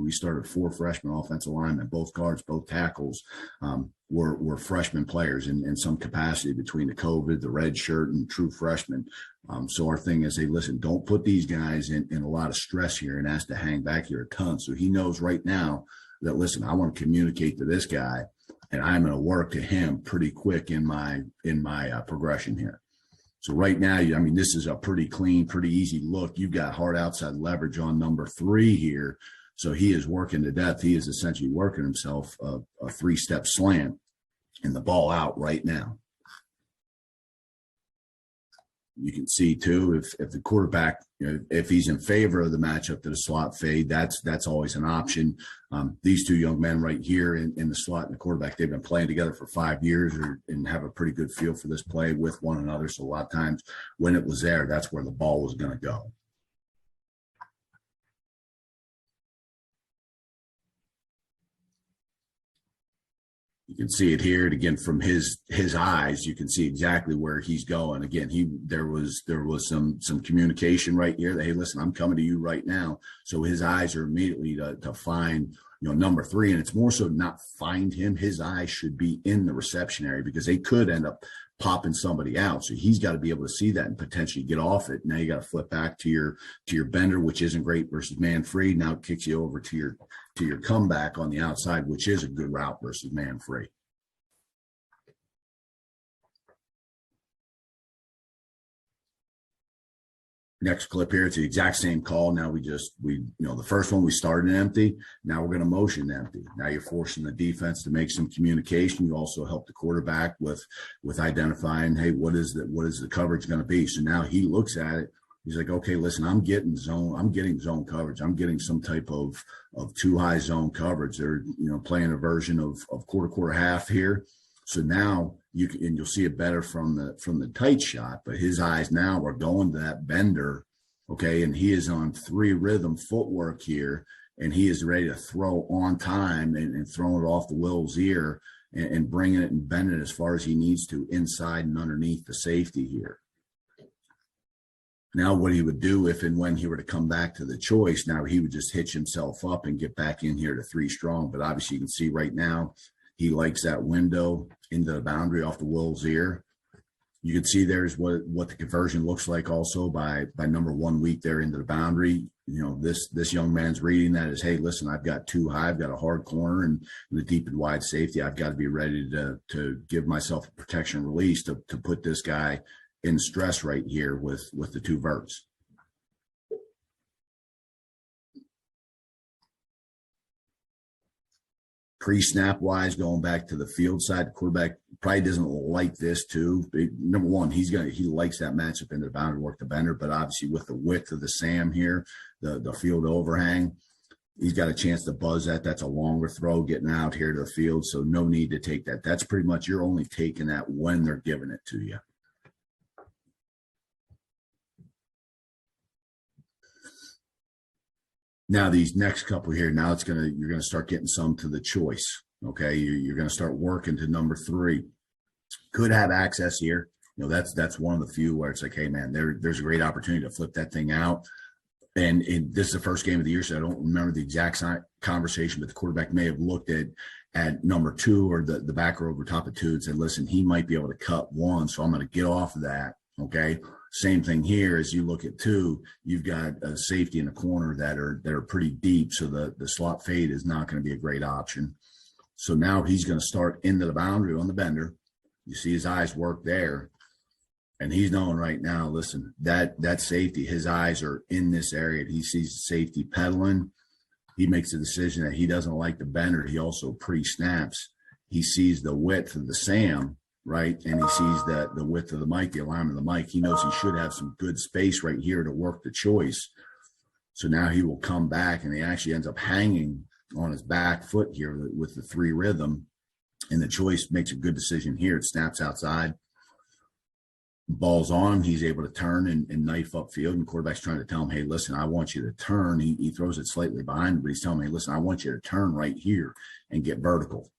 we started 4 freshman offensive linemen, both guards, both tackles were freshman players in some capacity between the COVID, the red shirt, and true freshmen. So our thing is, hey, listen, don't put these guys in a lot of stress here and ask to hang back here a ton. So he knows right now that, listen, I want to communicate to this guy, and I'm going to work to him pretty quick in my progression here. So right now, I mean, this is a pretty clean, pretty easy look. You've got hard outside leverage on number 3 here. So he is working to death. He is essentially working himself a 3-step slant and the ball out right now. You can see too, if the quarterback, if he's in favor of the matchup to the slot fade, that's always an option. These 2 young men right here in the slot and the quarterback, they've been playing together for 5 years and have a pretty good feel for this play with one another. So a lot of times when it was there, that's where the ball was going to go. You can see it here, and again from his eyes, you can see exactly where he's going. Again, there was some communication right here that, hey, listen, I'm coming to you right now. So his eyes are immediately to find number 3, and it's more so not find him. His eyes should be in the reception area because they could end up popping somebody out. So he's got to be able to see that and potentially get off it. Now you got to flip back to your bender, which isn't great versus man free. Now it kicks you over to your comeback on the outside, which is a good route versus man free. Next clip here, it's the exact same call. Now the first one we started empty. Now we're going to motion empty. Now you're forcing the defense to make some communication. You also help the quarterback with identifying, hey, what is the coverage going to be? So now he looks at it. He's like, okay, listen, I'm getting zone coverage. I'm getting some type of too high zone coverage. They're playing a version of quarter half here. So now you'll see it better from the tight shot, but his eyes now are going to that bender, okay, and he is on 3 rhythm footwork here, and he is ready to throw on time and throwing it off the Will's ear and bringing it and bending it as far as he needs to inside and underneath the safety here. Now what he would do if and when he were to come back to the choice, now he would just hitch himself up and get back in here to 3 strong, but obviously you can see right now, he likes that window into the boundary off the Will's ear. You can see there's what the conversion looks like also by number 1 week there into the boundary. This young man's reading that as, hey, listen, I've got too high. I've got a hard corner and the deep and wide safety. I've got to be ready to give myself a protection release to put this guy in stress right here with the 2 verts. Pre-snap wise, going back to the field side, the quarterback probably doesn't like this too. Number 1, he likes that matchup into the boundary, work the bender, but obviously with the width of the Sam here, the field overhang, he's got a chance to buzz that. That's a longer throw getting out here to the field, so no need to take that. That's pretty much, you're only taking that when they're giving it to you. Now these next couple here, now you're gonna start getting some to the choice. Okay, you're gonna start working to number 3. Could have access here. That's one of the few where it's like, hey man, there's a great opportunity to flip that thing out. And this is the first game of the year, so I don't remember the exact conversation, but the quarterback may have looked at number 2 or the backer over top of 2 and said, listen, he might be able to cut 1, so I'm going to get off of that. Okay. Same thing here. As you look at 2, you've got a safety in a corner that are pretty deep. So the slot fade is not going to be a great option. So now he's going to start into the boundary on the bender. You see his eyes work there. And he's knowing right now, listen, that safety, his eyes are in this area. He sees safety pedaling. He makes a decision that he doesn't like the bender. He also pre-snaps. He sees the width of the Sam, right? And he sees that the width of the mic, the alignment of the mic. He knows he should have some good space right here to work the choice. So now he will come back, and he actually ends up hanging on his back foot here with the 3 rhythm. And the choice makes a good decision here. It snaps outside. Ball's on him. He's able to turn and knife upfield, and quarterback's trying to tell him, hey, listen, I want you to turn. He throws it slightly behind him, but he's telling me, listen, I want you to turn right here and get vertical.